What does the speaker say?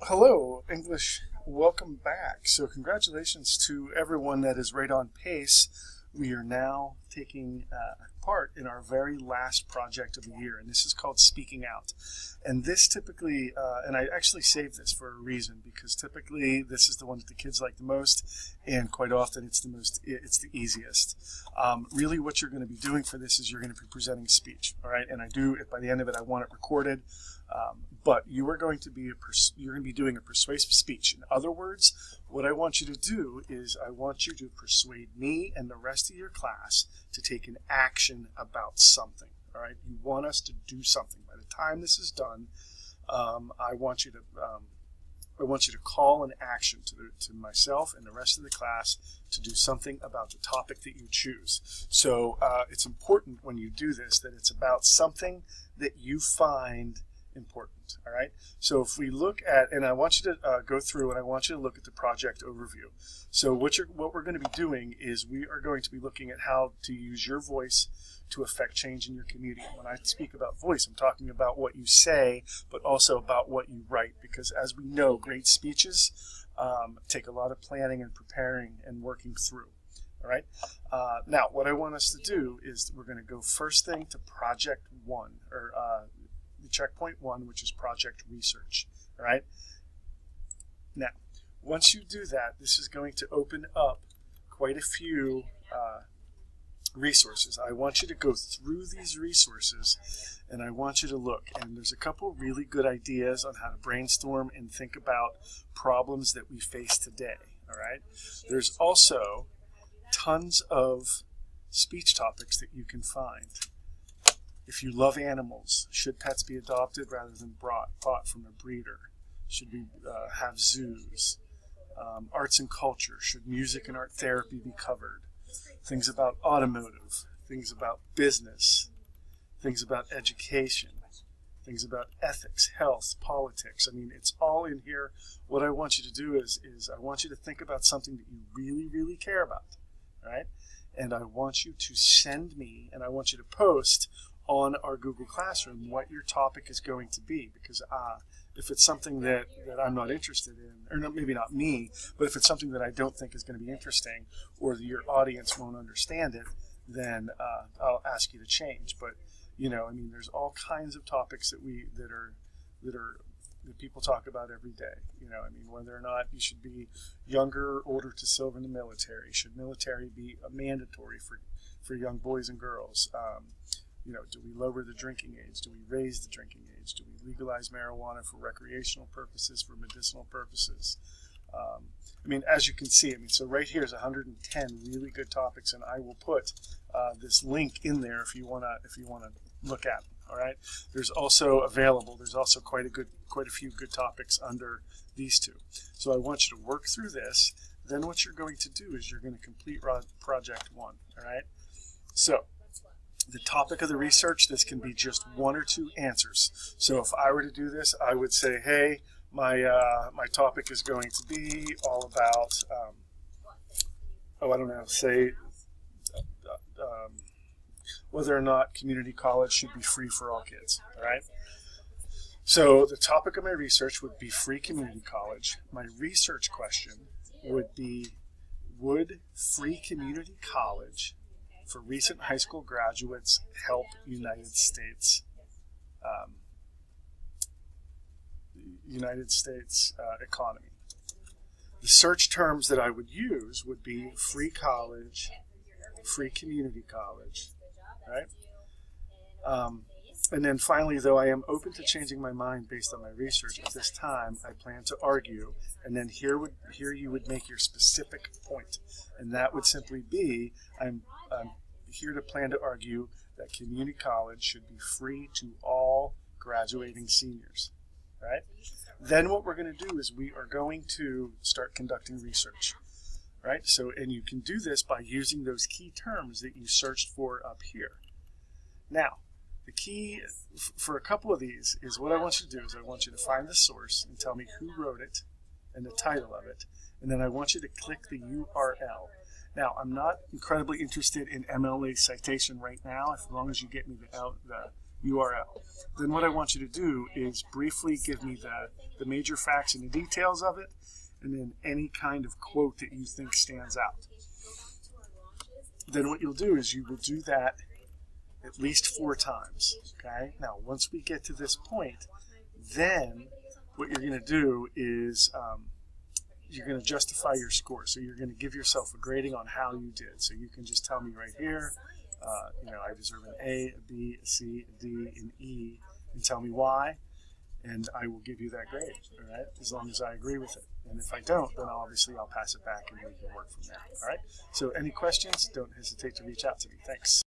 Hello, English. Welcome back. So congratulations to everyone that is right on pace. We are now taking part in our very last project of the year, and this is called Speaking Out. And this typically, and I actually saved this for a reason, because typically this is the one that the kids like the most, and quite often it's the easiest. Really what you're going to be doing for this is you're going to be presenting a speech, all right? And by the end of it, I want it recorded. But you are going to be doing a persuasive speech. In other words, what I want you to do is I want you to persuade me and the rest of your class to take an action about something. All right, you want us to do something. By the time this is done, I want you to call an action to myself and the rest of the class to do something about the topic that you choose. So it's important when you do this that it's about something that you find important. All right, so if we look at, and I want you to go through and I want you to look at the project overview. So what we're going to be doing is we are going to be looking at how to use your voice to affect change in your community. When I speak about voice, I'm talking about what you say, but also about what you write, because as we know, great speeches take a lot of planning and preparing and working through. All right. Now, what I want us to do is we're going to go first thing to project one, or the checkpoint one, which is project research. All right. Now, once you do that, this is going to open up quite a few resources. I want you to go through these resources and I want you to look. And there's a couple really good ideas on how to brainstorm and think about problems that we face today. All right. There's also tons of speech topics that you can find. If you love animals, should pets be adopted rather than bought from a breeder? Should we have zoos? Arts and culture, should music and art therapy be covered? Things about automotive, things about business, things about education, things about ethics, health, politics. I mean, it's all in here. What I want you to do is I want you to think about something that you really, really care about, right? And I want you to send me, and I want you to post on our Google Classroom what your topic is going to be, because if it's something that I'm not interested in, or maybe not me, but if it's something that I don't think is going to be interesting, or your audience won't understand it, then I'll ask you to change. But you know, I mean, there's all kinds of topics that people talk about every day. You know, I mean, whether or not you should be younger or older to serve in the military. Should military be mandatory for young boys and girls? You know, do we lower the drinking age? Do we raise the drinking age? Do we legalize marijuana for recreational purposes, for medicinal purposes? I mean, as you can see, I mean, so right here is 110 really good topics, and I will put this link in there if you wanna look at them. All right. There's also quite a few good topics under these two. So I want you to work through this. Then what you're going to do is you're going to complete project one. All right. So the topic of the research, this can be just one or two answers. So if I were to do this, I would say, hey, my topic is going to be all about, I don't know, say whether or not community college should be free for all kids. All right. So the topic of my research would be free community college. My research question would be, would free community college for recent high school graduates help United States economy? The search terms that I would use would be free college, free community college, right? And then finally, though I am open to changing my mind based on my research, at this time I plan to argue, and then here you would make your specific point, and that would simply be, I'm here to plan to argue that community college should be free to all graduating seniors, right? Then what we're going to do is we are going to start conducting research, right? So, and you can do this by using those key terms that you searched for up here. Now, the key for a couple of these is what I want you to do is I want you to find the source and tell me who wrote it and the title of it, and then I want you to click the URL. Now, I'm not incredibly interested in MLA citation right now, as long as you get me URL. Then what I want you to do is briefly give me the major facts and the details of it, and then any kind of quote that you think stands out. Then what you'll do is you will do that at least 4 times. Okay? Now, once we get to this point, then what you're going to do is you're going to justify your score. So you're going to give yourself a grading on how you did. So you can just tell me right here, I deserve an A, a B, a C, a D, an E, and tell me why, and I will give you that grade, all right, as long as I agree with it. And if I don't, then obviously I'll pass it back and we can work from there, all right? So any questions, don't hesitate to reach out to me. Thanks.